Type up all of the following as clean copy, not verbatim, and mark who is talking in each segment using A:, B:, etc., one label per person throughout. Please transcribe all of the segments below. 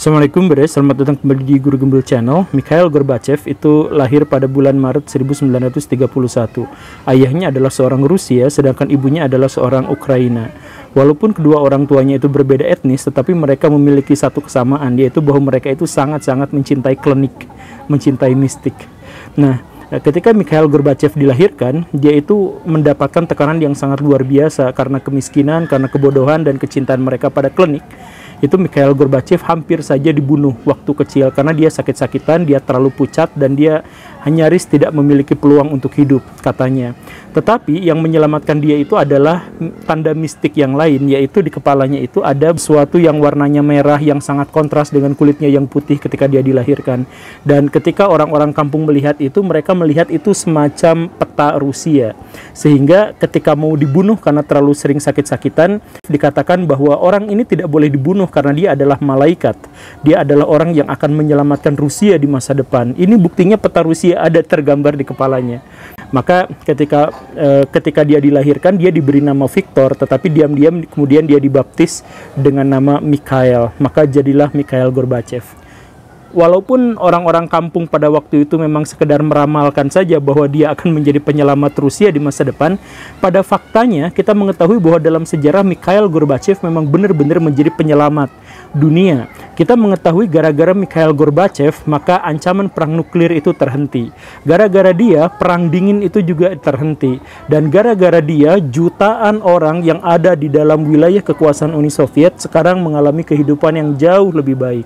A: Assalamualaikum Bres, selamat datang kembali di Guru Gembel Channel. Mikhail Gorbachev itu lahir pada bulan Maret 1931. Ayahnya adalah seorang Rusia, sedangkan ibunya adalah seorang Ukraina. Walaupun kedua orang tuanya itu berbeda etnis, tetapi mereka memiliki satu kesamaan, yaitu bahwa mereka itu sangat-sangat mencintai klinik, mencintai mistik. Nah, ketika Mikhail Gorbachev dilahirkan, dia itu mendapatkan tekanan yang sangat luar biasa karena kemiskinan, karena kebodohan dan kecintaan mereka pada klinik. Itu Mikhail Gorbachev hampir saja dibunuh waktu kecil karena dia sakit-sakitan, dia terlalu pucat dan dia nyaris tidak memiliki peluang untuk hidup katanya. Tetapi yang menyelamatkan dia itu adalah tanda mistik yang lain, yaitu di kepalanya itu ada sesuatu yang warnanya merah yang sangat kontras dengan kulitnya yang putih ketika dia dilahirkan. Dan ketika orang-orang kampung melihat itu, mereka melihat itu semacam peta Rusia. Sehingga ketika mau dibunuh karena terlalu sering sakit-sakitan, dikatakan bahwa orang ini tidak boleh dibunuh karena dia adalah malaikat. Dia adalah orang yang akan menyelamatkan Rusia di masa depan. Ini buktinya peta Rusia ada tergambar di kepalanya. Maka ketika dia dilahirkan, dia diberi nama Victor, tetapi diam-diam kemudian dia dibaptis dengan nama Mikhail. Maka jadilah Mikhail Gorbachev. Walaupun orang-orang kampung pada waktu itu memang sekedar meramalkan saja bahwa dia akan menjadi penyelamat Rusia di masa depan, pada faktanya kita mengetahui bahwa dalam sejarah Mikhail Gorbachev memang benar-benar menjadi penyelamat dunia. Kita mengetahui gara-gara Mikhail Gorbachev, maka ancaman perang nuklir itu terhenti. Gara-gara dia, perang dingin itu juga terhenti. Dan gara-gara dia, jutaan orang yang ada di dalam wilayah kekuasaan Uni Soviet sekarang mengalami kehidupan yang jauh lebih baik.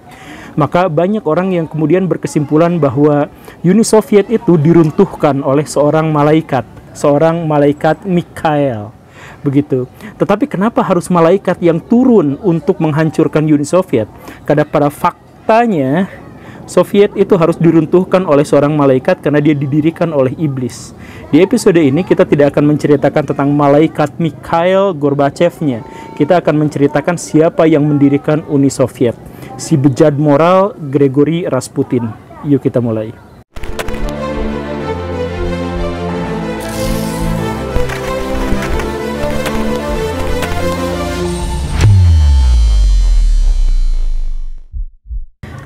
A: Maka banyak orang yang kemudian berkesimpulan bahwa Uni Soviet itu diruntuhkan oleh seorang malaikat Mikhail. Begitu. Tetapi kenapa harus malaikat yang turun untuk menghancurkan Uni Soviet? Karena pada faktanya Soviet itu harus diruntuhkan oleh seorang malaikat karena dia didirikan oleh iblis. Di episode ini kita tidak akan menceritakan tentang malaikat Mikhail Gorbachevnya. Kita akan menceritakan siapa yang mendirikan Uni Soviet. Si bejat moral Grigori Rasputin. Yuk kita mulai.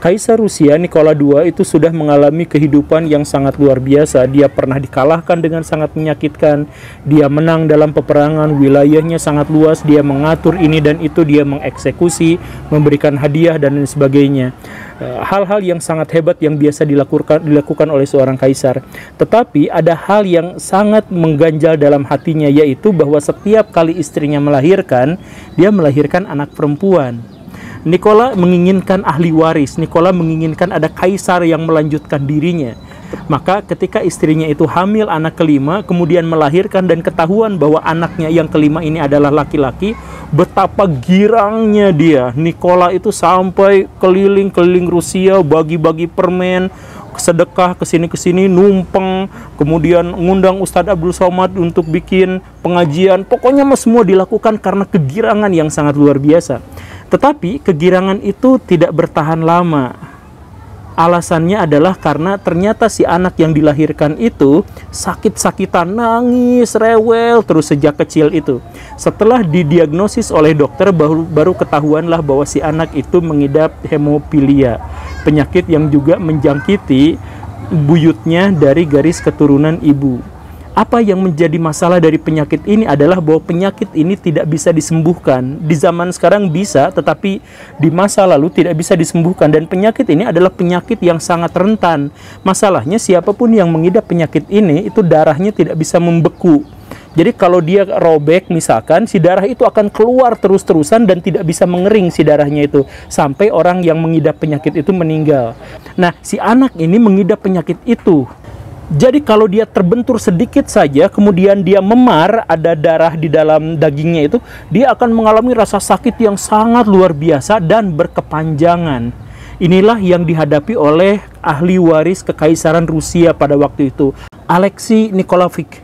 A: Kaisar Rusia Nikola II itu sudah mengalami kehidupan yang sangat luar biasa. Dia pernah dikalahkan dengan sangat menyakitkan. Dia menang dalam peperangan, wilayahnya sangat luas. Dia mengatur ini dan itu, dia mengeksekusi, memberikan hadiah dan lain sebagainya. Hal-hal yang sangat hebat yang biasa dilakukan oleh seorang kaisar. Tetapi ada hal yang sangat mengganjal dalam hatinya, yaitu bahwa setiap kali istrinya melahirkan, dia melahirkan anak perempuan. Nikola menginginkan ahli waris, Nikola menginginkan ada kaisar yang melanjutkan dirinya. Maka ketika istrinya itu hamil anak kelima, kemudian melahirkan dan ketahuan bahwa anaknya yang kelima ini adalah laki-laki, betapa girangnya dia. Nikola itu sampai keliling-keliling Rusia, bagi-bagi permen, sedekah kesini-kesini, numpeng, kemudian ngundang Ustadz Abdul Somad untuk bikin pengajian. Pokoknya semua dilakukan karena kegirangan yang sangat luar biasa. Tetapi kegirangan itu tidak bertahan lama. Alasannya adalah karena ternyata si anak yang dilahirkan itu sakit-sakitan, nangis, rewel terus sejak kecil itu. Setelah didiagnosis oleh dokter, baru ketahuanlah bahwa si anak itu mengidap hemofilia, penyakit yang juga menjangkiti buyutnya dari garis keturunan ibu. Apa yang menjadi masalah dari penyakit ini adalah bahwa penyakit ini tidak bisa disembuhkan. Di zaman sekarang bisa, tetapi di masa lalu tidak bisa disembuhkan. Dan penyakit ini adalah penyakit yang sangat rentan. Masalahnya siapapun yang mengidap penyakit ini, itu darahnya tidak bisa membeku. Jadi kalau dia robek misalkan, si darah itu akan keluar terus-terusan dan tidak bisa mengering si darahnya itu. Sampai orang yang mengidap penyakit itu meninggal. Nah, si anak ini mengidap penyakit itu. Jadi kalau dia terbentur sedikit saja, kemudian dia memar, ada darah di dalam dagingnya itu, dia akan mengalami rasa sakit yang sangat luar biasa dan berkepanjangan. Inilah yang dihadapi oleh ahli waris kekaisaran Rusia pada waktu itu, Alexei Nikolaevich.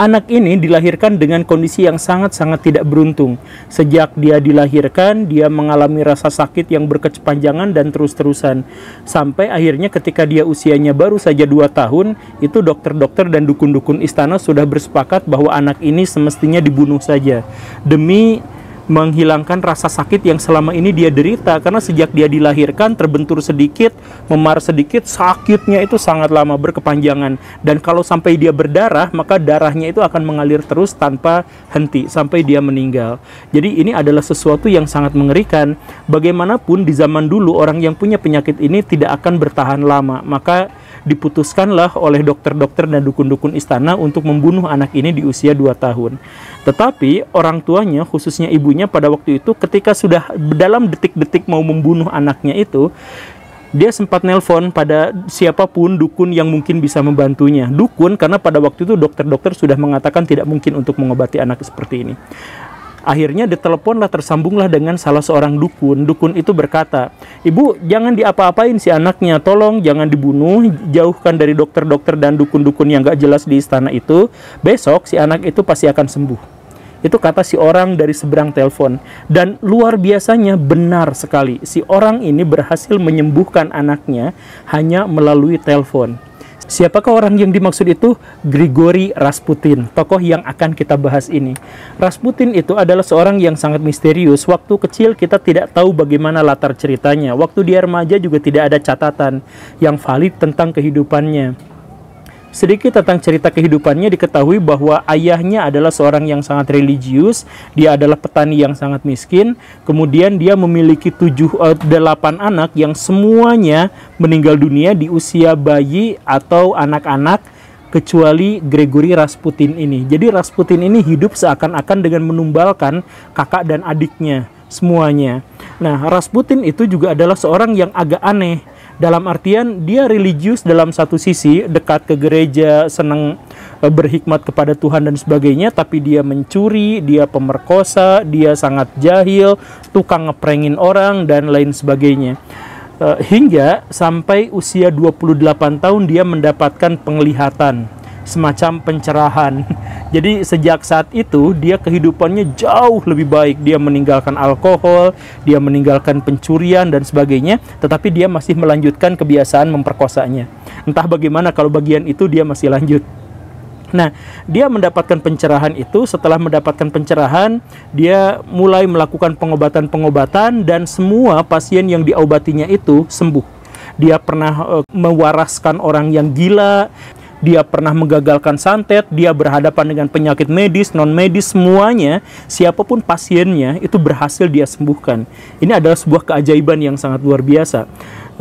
A: Anak ini dilahirkan dengan kondisi yang sangat-sangat tidak beruntung. Sejak dia dilahirkan, dia mengalami rasa sakit yang berkepanjangan dan terus-terusan. Sampai akhirnya ketika dia usianya baru saja 2 tahun, itu dokter-dokter dan dukun-dukun istana sudah bersepakat bahwa anak ini semestinya dibunuh saja. Demi menghilangkan rasa sakit yang selama ini dia derita, karena sejak dia dilahirkan terbentur sedikit, memar sedikit, sakitnya itu sangat lama, berkepanjangan, dan kalau sampai dia berdarah, maka darahnya itu akan mengalir terus tanpa henti sampai dia meninggal. Jadi ini adalah sesuatu yang sangat mengerikan. Bagaimanapun di zaman dulu orang yang punya penyakit ini tidak akan bertahan lama, maka diputuskanlah oleh dokter-dokter dan dukun-dukun istana untuk membunuh anak ini di usia 2 tahun. Tetapi orang tuanya, khususnya ibunya, pada waktu itu ketika sudah dalam detik-detik mau membunuh anaknya itu, dia sempat nelpon pada siapapun dukun yang mungkin bisa membantunya. Dukun karena pada waktu itu dokter-dokter sudah mengatakan tidak mungkin untuk mengobati anak seperti ini. Akhirnya diteleponlah, tersambunglah dengan salah seorang dukun. Dukun itu berkata, "Ibu, jangan diapa-apain si anaknya, tolong jangan dibunuh, jauhkan dari dokter-dokter dan dukun-dukun yang gak jelas di istana itu. Besok si anak itu pasti akan sembuh." Itu kata si orang dari seberang telepon. Dan luar biasanya benar sekali, si orang ini berhasil menyembuhkan anaknya hanya melalui telepon. Siapakah orang yang dimaksud itu? Grigori Rasputin, tokoh yang akan kita bahas ini. Rasputin itu adalah seorang yang sangat misterius. Waktu kecil kita tidak tahu bagaimana latar ceritanya. Waktu dia remaja juga tidak ada catatan yang valid tentang kehidupannya. Sedikit tentang cerita kehidupannya, diketahui bahwa ayahnya adalah seorang yang sangat religius, dia adalah petani yang sangat miskin, kemudian dia memiliki 8 anak yang semuanya meninggal dunia di usia bayi atau anak-anak, kecuali Grigori Rasputin ini. Jadi Rasputin ini hidup seakan-akan dengan menumbalkan kakak dan adiknya, semuanya. Nah, Rasputin itu juga adalah seorang yang agak aneh. Dalam artian dia religius dalam satu sisi, dekat ke gereja, senang berhikmat kepada Tuhan dan sebagainya, tapi dia mencuri, dia pemerkosa, dia sangat jahil, tukang ngeprengin orang dan lain sebagainya. Hingga sampai usia 28 tahun dia mendapatkan penglihatan, semacam pencerahan. Jadi sejak saat itu dia kehidupannya jauh lebih baik. Dia meninggalkan alkohol, dia meninggalkan pencurian dan sebagainya, tetapi dia masih melanjutkan kebiasaan memperkosanya. Entah bagaimana kalau bagian itu dia masih lanjut. Nah, dia mendapatkan pencerahan itu. Setelah mendapatkan pencerahan, dia mulai melakukan pengobatan-pengobatan dan semua pasien yang diobatinya itu sembuh. Dia pernah mewaraskan orang yang gila, dia pernah menggagalkan santet, dia berhadapan dengan penyakit medis, non-medis, semuanya, siapapun pasiennya, itu berhasil dia sembuhkan. Ini adalah sebuah keajaiban yang sangat luar biasa.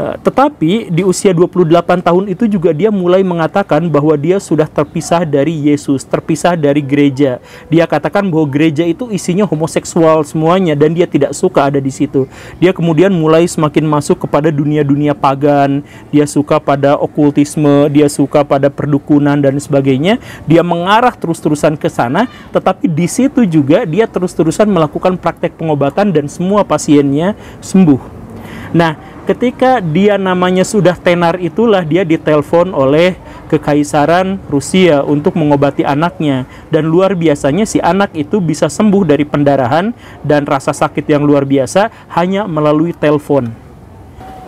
A: Tetapi di usia 28 tahun itu juga dia mulai mengatakan bahwa dia sudah terpisah dari Yesus, terpisah dari gereja. Dia katakan bahwa gereja itu isinya homoseksual semuanya dan dia tidak suka ada di situ. Dia kemudian mulai semakin masuk kepada dunia-dunia pagan, dia suka pada okultisme, dia suka pada perdukunan dan sebagainya. Dia mengarah terus-terusan ke sana, tetapi di situ juga dia terus-terusan melakukan praktek pengobatan dan semua pasiennya sembuh. Nah, ketika dia namanya sudah tenar itulah dia ditelepon oleh Kekaisaran Rusia untuk mengobati anaknya. Dan luar biasanya si anak itu bisa sembuh dari pendarahan dan rasa sakit yang luar biasa hanya melalui telepon.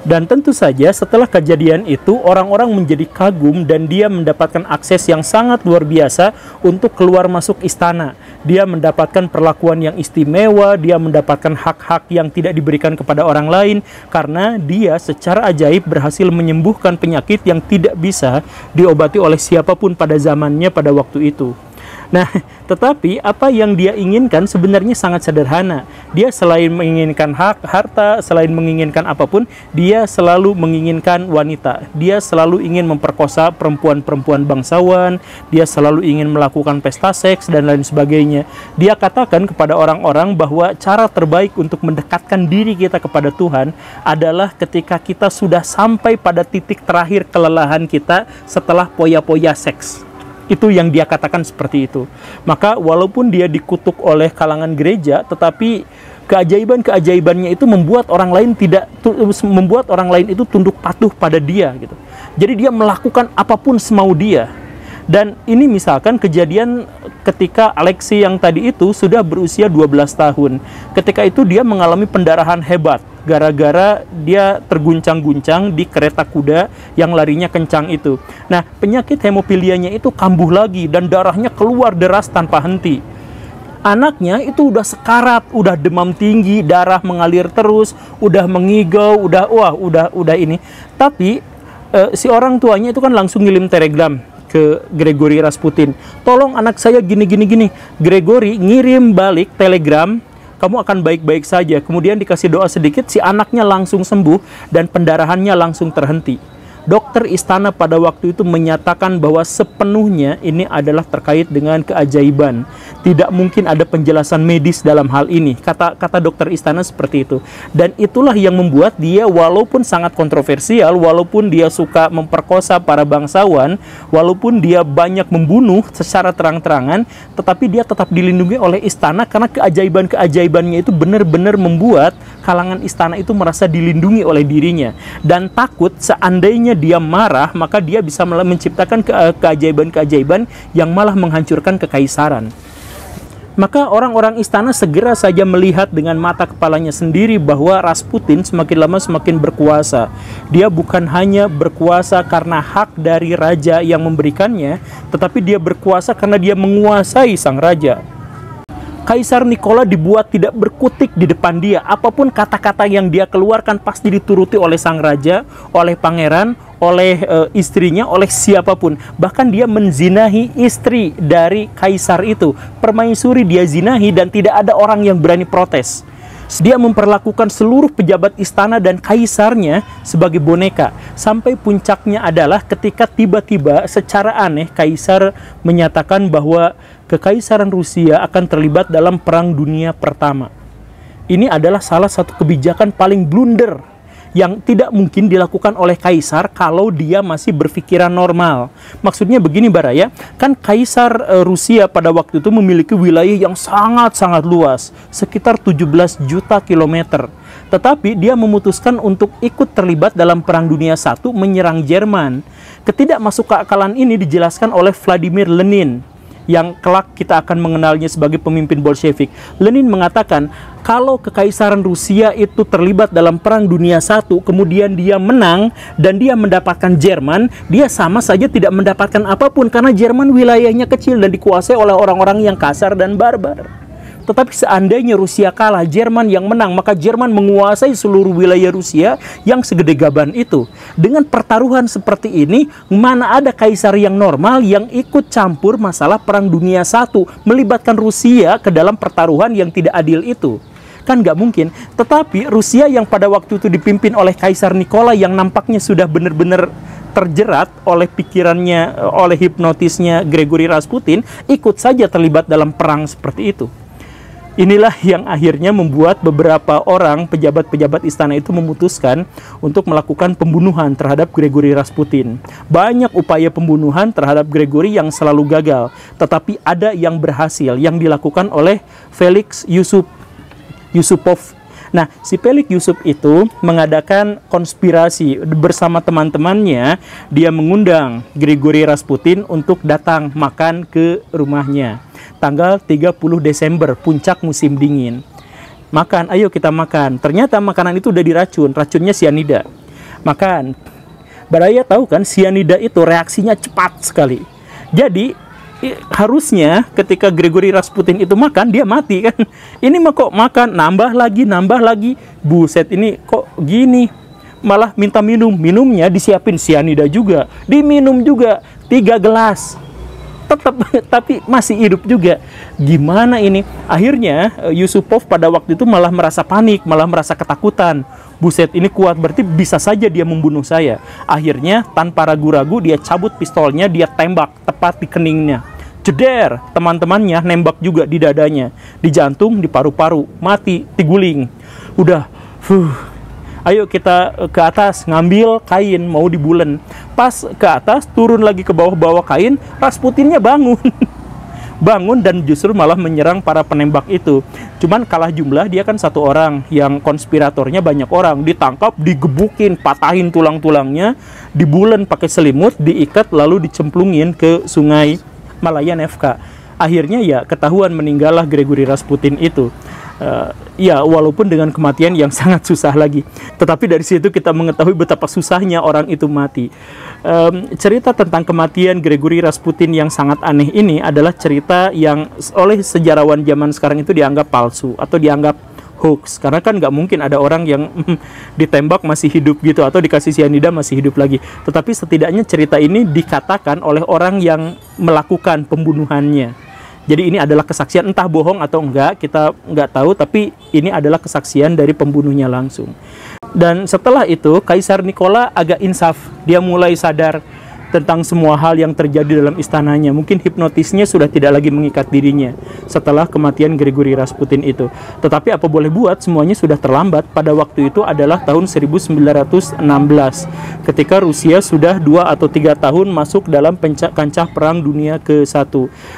A: Dan tentu saja setelah kejadian itu orang-orang menjadi kagum dan dia mendapatkan akses yang sangat luar biasa untuk keluar masuk istana. Dia mendapatkan perlakuan yang istimewa, dia mendapatkan hak-hak yang tidak diberikan kepada orang lain karena dia secara ajaib berhasil menyembuhkan penyakit yang tidak bisa diobati oleh siapapun pada zamannya pada waktu itu. Nah, tetapi apa yang dia inginkan sebenarnya sangat sederhana. Dia selain menginginkan harta, selain menginginkan apapun, dia selalu menginginkan wanita. Dia selalu ingin memperkosa perempuan-perempuan bangsawan, dia selalu ingin melakukan pesta seks dan lain sebagainya. Dia katakan kepada orang-orang bahwa cara terbaik untuk mendekatkan diri kita kepada Tuhan adalah ketika kita sudah sampai pada titik terakhir kelelahan kita setelah poya-poya seks. Itu yang dia katakan seperti itu. Maka walaupun dia dikutuk oleh kalangan gereja, tetapi keajaiban-keajaibannya itu membuat orang lain itu tunduk patuh pada dia gitu. Jadi dia melakukan apapun semau dia. Dan ini misalkan kejadian ketika Alexei yang tadi itu sudah berusia 12 tahun. Ketika itu dia mengalami pendarahan hebat gara-gara dia terguncang-guncang di kereta kuda yang larinya kencang itu. Nah, penyakit hemofilianya itu kambuh lagi dan darahnya keluar deras tanpa henti. Anaknya itu udah sekarat, udah demam tinggi, darah mengalir terus, udah mengigau, udah ini. Tapi si orang tuanya itu kan langsung ngirim telegram ke Gregory Rasputin. Tolong anak saya gini. Gregory ngirim balik telegram, kamu akan baik-baik saja. Kemudian dikasih doa sedikit, si anaknya langsung sembuh dan pendarahannya langsung terhenti. Dokter istana pada waktu itu menyatakan bahwa sepenuhnya ini adalah terkait dengan keajaiban. Tidak mungkin ada penjelasan medis dalam hal ini. Kata dokter istana seperti itu. Dan itulah yang membuat dia, walaupun sangat kontroversial, walaupun dia suka memperkosa para bangsawan, walaupun dia banyak membunuh secara terang-terangan, tetapi dia tetap dilindungi oleh istana karena keajaiban-keajaibannya itu benar-benar membuat kalangan istana itu merasa dilindungi oleh dirinya. Dan takut seandainya dia marah, maka dia bisa menciptakan keajaiban-keajaiban yang malah menghancurkan kekaisaran. Maka orang-orang istana segera saja melihat dengan mata kepalanya sendiri bahwa Rasputin semakin lama semakin berkuasa. Dia bukan hanya berkuasa karena hak dari raja yang memberikannya, tetapi dia berkuasa karena dia menguasai sang raja. Kaisar Nikola dibuat tidak berkutik di depan dia. Apapun kata-kata yang dia keluarkan pasti dituruti oleh sang raja, oleh pangeran, oleh istrinya, oleh siapapun. Bahkan dia menzinahi istri dari kaisar itu. Permaisuri dia zinahi dan tidak ada orang yang berani protes. Dia memperlakukan seluruh pejabat istana dan kaisarnya sebagai boneka. Sampai puncaknya adalah ketika tiba-tiba secara aneh kaisar menyatakan bahwa kekaisaran Rusia akan terlibat dalam Perang Dunia Pertama. Ini adalah salah satu kebijakan paling blunder yang tidak mungkin dilakukan oleh kaisar kalau dia masih berpikiran normal. Maksudnya begini Baraya, kan kaisar Rusia pada waktu itu memiliki wilayah yang sangat-sangat luas, sekitar 17 juta kilometer. Tetapi dia memutuskan untuk ikut terlibat dalam Perang Dunia I menyerang Jerman. Ketidakmasukakalan ini dijelaskan oleh Vladimir Lenin, yang kelak kita akan mengenalnya sebagai pemimpin Bolshevik. Lenin mengatakan, kalau kekaisaran Rusia itu terlibat dalam Perang Dunia I, kemudian dia menang dan dia mendapatkan Jerman, dia sama saja tidak mendapatkan apapun karena Jerman wilayahnya kecil dan dikuasai oleh orang-orang yang kasar dan barbar. Tetapi seandainya Rusia kalah, Jerman yang menang, maka Jerman menguasai seluruh wilayah Rusia yang segede gaban itu. Dengan pertaruhan seperti ini, mana ada kaisar yang normal yang ikut campur masalah Perang Dunia I, melibatkan Rusia ke dalam pertaruhan yang tidak adil itu? Kan nggak mungkin. Tetapi Rusia yang pada waktu itu dipimpin oleh Kaisar Nikola yang nampaknya sudah benar-benar terjerat oleh pikirannya, oleh hipnotisnya Gregory Rasputin, ikut saja terlibat dalam perang seperti itu. Inilah yang akhirnya membuat beberapa orang pejabat-pejabat istana itu memutuskan untuk melakukan pembunuhan terhadap Gregory Rasputin. Banyak upaya pembunuhan terhadap Gregory yang selalu gagal, tetapi ada yang berhasil, yang dilakukan oleh Felix Yusupov. Nah, si Felix Yusupov itu mengadakan konspirasi bersama teman-temannya. Dia mengundang Gregory Rasputin untuk datang makan ke rumahnya. Tanggal 30 Desember, puncak musim dingin. Makan, ayo kita makan. Ternyata makanan itu udah diracun, racunnya sianida. Makan. Baraya tahu kan, sianida itu reaksinya cepat sekali. Jadi, harusnya ketika Gregory Rasputin itu makan, dia mati kan. Ini mah kok makan, nambah lagi. Buset, ini kok gini. Malah minta minum. Minumnya disiapin sianida juga. Diminum juga, 3 gelas. Tapi masih hidup juga. Gimana ini? Akhirnya Yusupov pada waktu itu malah merasa panik, malah merasa ketakutan. Buset, ini kuat, berarti bisa saja dia membunuh saya. Akhirnya tanpa ragu-ragu dia cabut pistolnya, dia tembak tepat di keningnya. Jeder, teman-temannya nembak juga di dadanya, di jantung, di paru-paru, mati, diguling. Udah, ayo kita ke atas, ngambil kain, mau dibulen. Pas ke atas, turun lagi ke bawah-bawah kain, Rasputinnya bangun. Bangun dan justru malah menyerang para penembak itu. Cuman kalah jumlah, dia kan 1 orang, yang konspiratornya banyak orang. Ditangkap, digebukin, patahin tulang-tulangnya, dibulen pakai selimut, diikat, lalu dicemplungin ke sungai Malaya Nevka. Akhirnya ya ketahuan meninggallah Gregory Rasputin itu. Ya, walaupun dengan kematian yang sangat susah lagi. Tetapi dari situ kita mengetahui betapa susahnya orang itu mati. Cerita tentang kematian Gregory Rasputin yang sangat aneh ini adalah cerita yang oleh sejarawan zaman sekarang itu dianggap palsu atau dianggap hoax. Karena kan nggak mungkin ada orang yang ditembak masih hidup gitu, atau dikasih cyanida masih hidup lagi. Tetapi setidaknya cerita ini dikatakan oleh orang yang melakukan pembunuhannya. Jadi ini adalah kesaksian, entah bohong atau enggak, kita nggak tahu, tapi ini adalah kesaksian dari pembunuhnya langsung. Dan setelah itu, Kaisar Nikola agak insaf, dia mulai sadar tentang semua hal yang terjadi dalam istananya. Mungkin hipnotisnya sudah tidak lagi mengikat dirinya setelah kematian Gregory Rasputin itu. Tetapi apa boleh buat, semuanya sudah terlambat. Pada waktu itu adalah tahun 1916, ketika Rusia sudah 2 atau 3 tahun masuk dalam kancah Perang Dunia ke-1.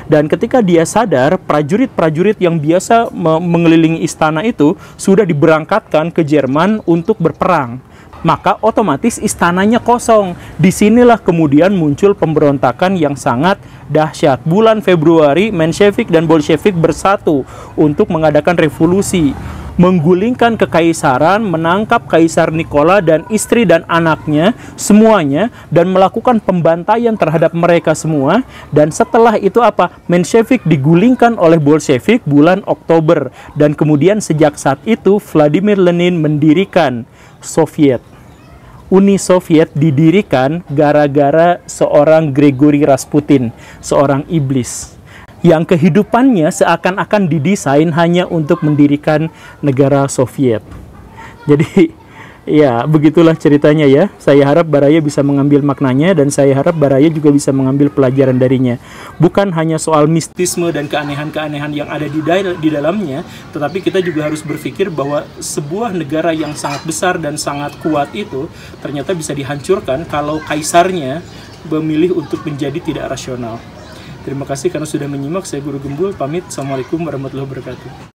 A: Dan ketika dia sadar, prajurit-prajurit yang biasa mengelilingi istana itu sudah diberangkatkan ke Jerman untuk berperang. Maka otomatis istananya kosong. Disinilah kemudian muncul pemberontakan yang sangat dahsyat. Bulan Februari, Menshevik dan Bolshevik bersatu untuk mengadakan revolusi, menggulingkan kekaisaran, menangkap Kaisar Nikola dan istri dan anaknya, semuanya, dan melakukan pembantaian terhadap mereka semua. Dan setelah itu apa? Menshevik digulingkan oleh Bolshevik bulan Oktober. Dan kemudian sejak saat itu Vladimir Lenin mendirikan Soviet. Uni Soviet didirikan gara-gara seorang Gregory Rasputin, seorang iblis yang kehidupannya seakan-akan didesain hanya untuk mendirikan negara Soviet. Jadi ya, begitulah ceritanya ya. Saya harap Baraya bisa mengambil maknanya, dan saya harap Baraya juga bisa mengambil pelajaran darinya. Bukan hanya soal mistisme dan keanehan-keanehan yang ada di dalamnya, tetapi kita juga harus berpikir bahwa sebuah negara yang sangat besar dan sangat kuat itu ternyata bisa dihancurkan kalau kaisarnya memilih untuk menjadi tidak rasional. Terima kasih karena sudah menyimak. Saya Guru Gembul, pamit. Assalamualaikum warahmatullahi wabarakatuh.